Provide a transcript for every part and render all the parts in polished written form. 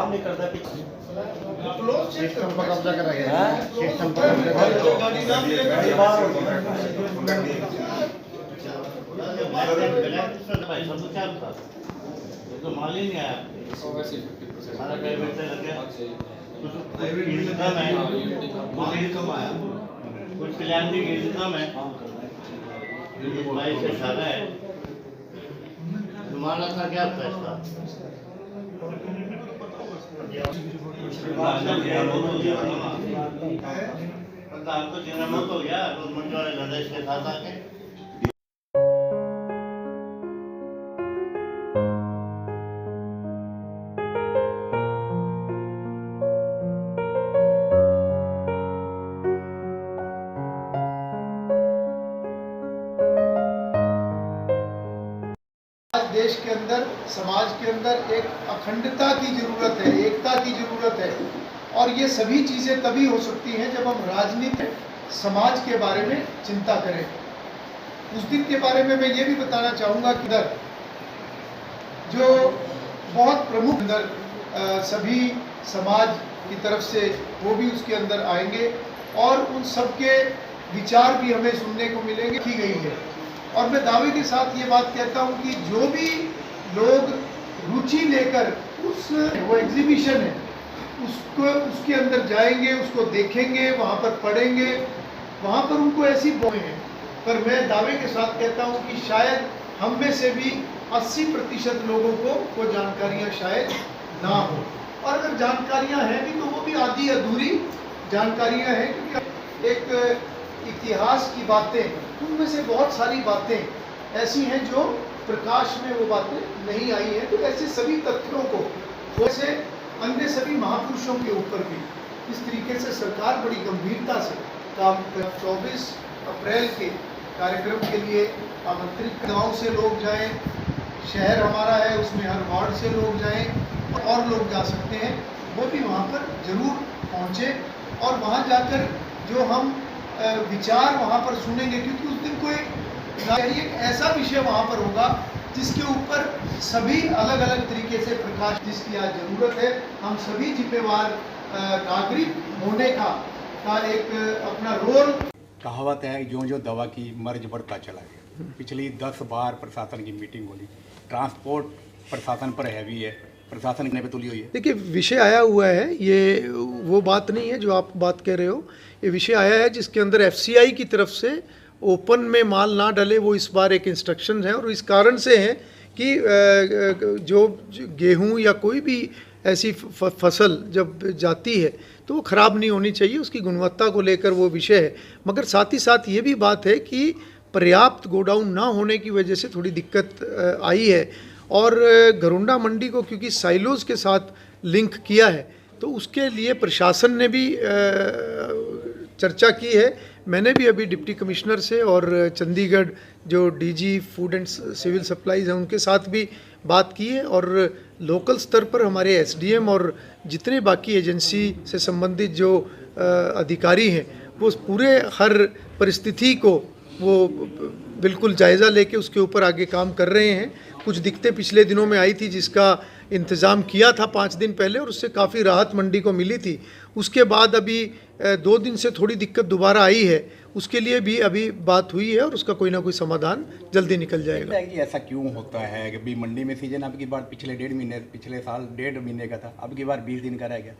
काम नहीं करता पीछे सिस्टम पर कब्जा कर रहे हैं, सिस्टम पर कब्जा कर तो माल ही नहीं आया सारा प्राइवेट से लग गया कुछ कम है कम आया कुछ कल्याण की कम है से सारा है तुम्हारा था क्या फैसला आपको जितना मत हो गया गवर्नमेंट वाले गणेश के साथ आके देश के अंदर समाज के अंदर एक अखंडता की जरूरत है, एकता की जरूरत है और ये सभी चीज़ें तभी हो सकती हैं जब हम राजनीति समाज के बारे में चिंता करें। उस दिन के बारे में मैं ये भी बताना चाहूँगा कि इधर जो बहुत प्रमुख अंदर सभी समाज की तरफ से वो भी उसके अंदर आएंगे और उन सबके विचार भी हमें सुनने को मिलेंगे की गई है। और मैं दावे के साथ ये बात कहता हूँ कि जो भी लोग रुचि लेकर वो एग्जीबिशन है उसके अंदर जाएंगे, उसको देखेंगे, वहाँ पर पढ़ेंगे, वहाँ पर उनको ऐसी बोए हैं। पर मैं दावे के साथ कहता हूँ कि शायद हम में से भी 80% लोगों को वो जानकारियाँ शायद ना हो और अगर जानकारियाँ हैं भी तो वो भी आधी अधूरी जानकारियाँ हैं क्योंकि एक इतिहास की बातें उनमें से बहुत सारी बातें ऐसी हैं जो प्रकाश में वो बातें नहीं आई हैं। तो ऐसे सभी तथ्यों को वैसे अन्य सभी महापुरुषों के ऊपर भी इस तरीके से सरकार बड़ी गंभीरता से काम कर 24 अप्रैल के कार्यक्रम के लिए आमंत्रित गांव से लोग जाएं, शहर हमारा है उसमें हर वार्ड से लोग जाएं और लोग जा सकते हैं वो भी वहाँ पर जरूर पहुँचे और वहाँ जाकर जो हम विचार वहाँ पर सुनेंगे क्योंकि उस दिन कोई एक ऐसा विषय वहाँ पर होगा जिसके ऊपर सभी अलग अलग तरीके से प्रकाश जिसकी आज जरूरत है। हम सभी जिम्मेवार नागरिक होने का एक अपना रोल। कहावत है जो जो दवा की मर्ज बढ़ता चला गया। पिछली 10 बार प्रशासन की मीटिंग होली, ट्रांसपोर्ट प्रशासन पर हैवी है, प्रशासन ने पे तुली हुई है। देखिए विषय आया हुआ है, ये वो बात नहीं है जो आप बात कह रहे हो। ये विषय आया है जिसके अंदर FCI की तरफ से ओपन में माल ना डले वो इस बार एक इंस्ट्रक्शन है और इस कारण से है कि जो गेहूं या कोई भी ऐसी फसल जब जाती है तो वो ख़राब नहीं होनी चाहिए, उसकी गुणवत्ता को लेकर वो विषय है। मगर साथ ही साथ ये भी बात है कि पर्याप्त गोडाउन ना होने की वजह से थोड़ी दिक्कत आई है और घरोंडा मंडी को क्योंकि साइलोज़ के साथ लिंक किया है तो उसके लिए प्रशासन ने भी चर्चा की है। मैंने भी अभी डिप्टी कमिश्नर से और चंडीगढ़ जो DG food and civil supplies हैं उनके साथ भी बात की है और लोकल स्तर पर हमारे SDM और जितने बाकी एजेंसी से संबंधित जो अधिकारी हैं वो पूरे हर परिस्थिति को वो बिल्कुल जायज़ा लेके उसके ऊपर आगे काम कर रहे हैं। कुछ दिक्कतें पिछले दिनों में आई थी जिसका इंतज़ाम किया था 5 दिन पहले और उससे काफ़ी राहत मंडी को मिली थी। उसके बाद अभी 2 दिन से थोड़ी दिक्कत दोबारा आई है, उसके लिए भी अभी बात हुई है और उसका कोई ना कोई समाधान जल्दी निकल जाएगा। ऐसा क्यों होता है कि भी मंडी में सीजन अब की बार पिछले 1.5 महीने पिछले साल 1.5 महीने का था, अब की बार 20 दिन का रह गया।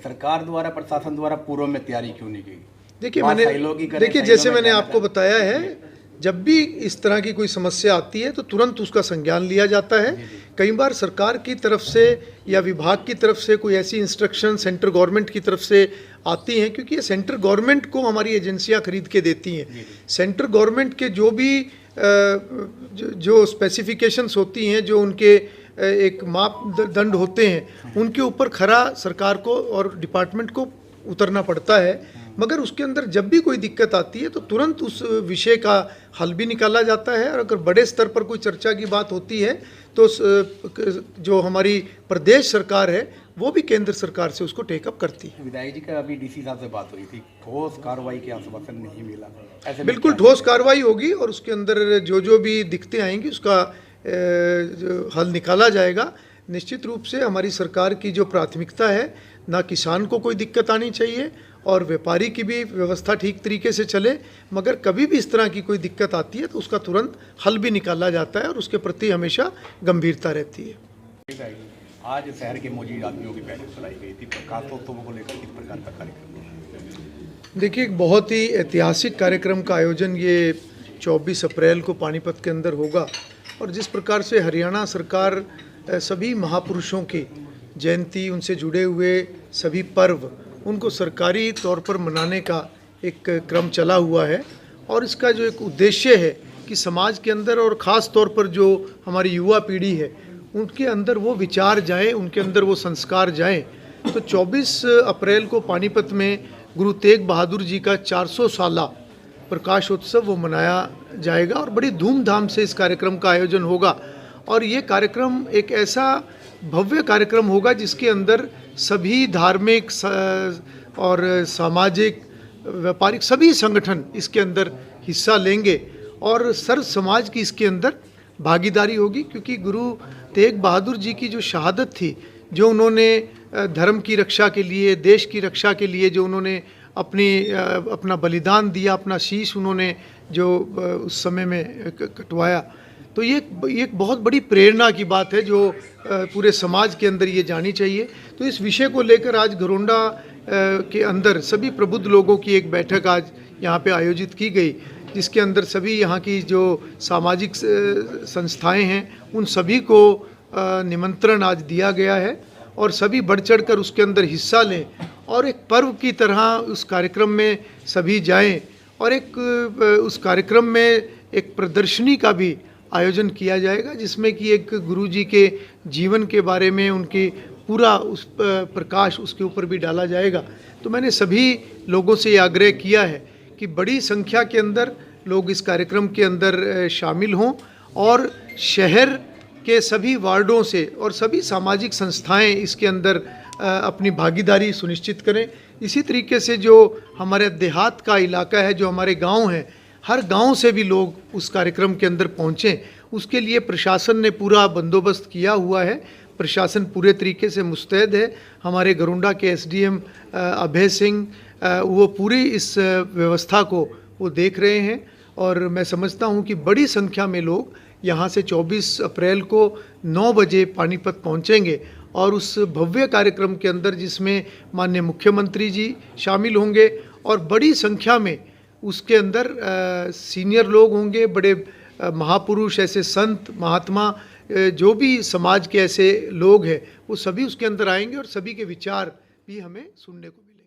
सरकार द्वारा प्रशासन द्वारा पूर्व में तैयारी क्यों नहीं की? देखिए जैसे मैंने आपको बताया है जब भी इस तरह की कोई समस्या आती है तो तुरंत उसका संज्ञान लिया जाता है। कई बार सरकार की तरफ से या विभाग की तरफ से कोई ऐसी इंस्ट्रक्शन सेंट्रल गवर्नमेंट की तरफ से आती हैं क्योंकि ये सेंट्रल गवर्नमेंट को हमारी एजेंसियां खरीद के देती हैं। सेंट्रल गवर्नमेंट के जो भी जो स्पेसिफिकेशंस होती हैं, जो उनके एक मापदंड होते हैं, उनके ऊपर खरा सरकार को और डिपार्टमेंट को उतरना पड़ता है। मगर उसके अंदर जब भी कोई दिक्कत आती है तो तुरंत उस विषय का हल भी निकाला जाता है और अगर बड़े स्तर पर कोई चर्चा की बात होती है तो जो हमारी प्रदेश सरकार है वो भी केंद्र सरकार से उसको टेकअप करती है। विधायक जी का अभी DC साहब से बात हुई थी, ठोस कार्रवाई के आश्वासन नहीं मिला। ऐसे बिल्कुल ठोस कार्रवाई होगी और उसके अंदर जो भी दिक्कतें आएंगी उसका हल निकाला जाएगा। निश्चित रूप से हमारी सरकार की जो प्राथमिकता है, ना किसान को कोई दिक्कत आनी चाहिए और व्यापारी की भी व्यवस्था ठीक तरीके से चले, मगर कभी भी इस तरह की कोई दिक्कत आती है तो उसका तुरंत हल भी निकाला जाता है और उसके प्रति हमेशा गंभीरता रहती है। आज शहर के मौजूद आदमियों की बैठक चलाई गई थी, प्रकाशोत्सवों को लेकर किस प्रकार का कार्यक्रम? देखिए, एक बहुत ही ऐतिहासिक कार्यक्रम का आयोजन ये 24 अप्रैल को पानीपत के अंदर होगा और जिस प्रकार से हरियाणा सरकार सभी महापुरुषों की जयंती, उनसे जुड़े हुए सभी पर्व, उनको सरकारी तौर पर मनाने का एक क्रम चला हुआ है और इसका जो एक उद्देश्य है कि समाज के अंदर और ख़ास तौर पर जो हमारी युवा पीढ़ी है उनके अंदर वो विचार जाएं, उनके अंदर वो संस्कार जाएं। तो 24 अप्रैल को पानीपत में गुरु तेग बहादुर जी का 400 साला प्रकाशोत्सव वो मनाया जाएगा और बड़ी धूमधाम से इस कार्यक्रम का आयोजन होगा। और ये कार्यक्रम एक ऐसा भव्य कार्यक्रम होगा जिसके अंदर सभी धार्मिक और सामाजिक, व्यापारिक सभी संगठन इसके अंदर हिस्सा लेंगे और सर्व समाज की इसके अंदर भागीदारी होगी, क्योंकि गुरु तेग बहादुर जी की जो शहादत थी, जो उन्होंने धर्म की रक्षा के लिए, देश की रक्षा के लिए जो उन्होंने अपना बलिदान दिया, अपना शीश उन्होंने जो उस समय में कटवाया, तो ये एक बहुत बड़ी प्रेरणा की बात है जो पूरे समाज के अंदर ये जानी चाहिए। तो इस विषय को लेकर आज घरोंडा के अंदर सभी प्रबुद्ध लोगों की एक बैठक आज यहाँ पे आयोजित की गई, जिसके अंदर सभी यहाँ की जो सामाजिक संस्थाएं हैं उन सभी को निमंत्रण आज दिया गया है और सभी बढ़ चढ़ कर उसके अंदर हिस्सा लें और एक पर्व की तरह उस कार्यक्रम में सभी जाएं और एक उस कार्यक्रम में एक प्रदर्शनी का भी आयोजन किया जाएगा, जिसमें कि एक गुरुजी के जीवन के बारे में उनकी पूरा उस प्रकाश उसके ऊपर भी डाला जाएगा। तो मैंने सभी लोगों से ये आग्रह किया है कि बड़ी संख्या के अंदर लोग इस कार्यक्रम के अंदर शामिल हों और शहर के सभी वार्डों से और सभी सामाजिक संस्थाएं इसके अंदर अपनी भागीदारी सुनिश्चित करें। इसी तरीके से जो हमारे देहात का इलाका है, जो हमारे गांव हैं, हर गांव से भी लोग उस कार्यक्रम के अंदर पहुंचें, उसके लिए प्रशासन ने पूरा बंदोबस्त किया हुआ है। प्रशासन पूरे तरीके से मुस्तैद है। हमारे घरोंडा के एसडीएम अभय सिंह वो पूरी इस व्यवस्था को वो देख रहे हैं और मैं समझता हूं कि बड़ी संख्या में लोग यहां से 24 अप्रैल को 9 बजे पानीपत पहुंचेंगे और उस भव्य कार्यक्रम के अंदर, जिसमें माननीय मुख्यमंत्री जी शामिल होंगे और बड़ी संख्या में उसके अंदर सीनियर लोग होंगे, बड़े महापुरुष, ऐसे संत महात्मा जो भी समाज के ऐसे लोग हैं, वो सभी उसके अंदर आएंगे और सभी के विचार भी हमें सुनने को मिलेंगे।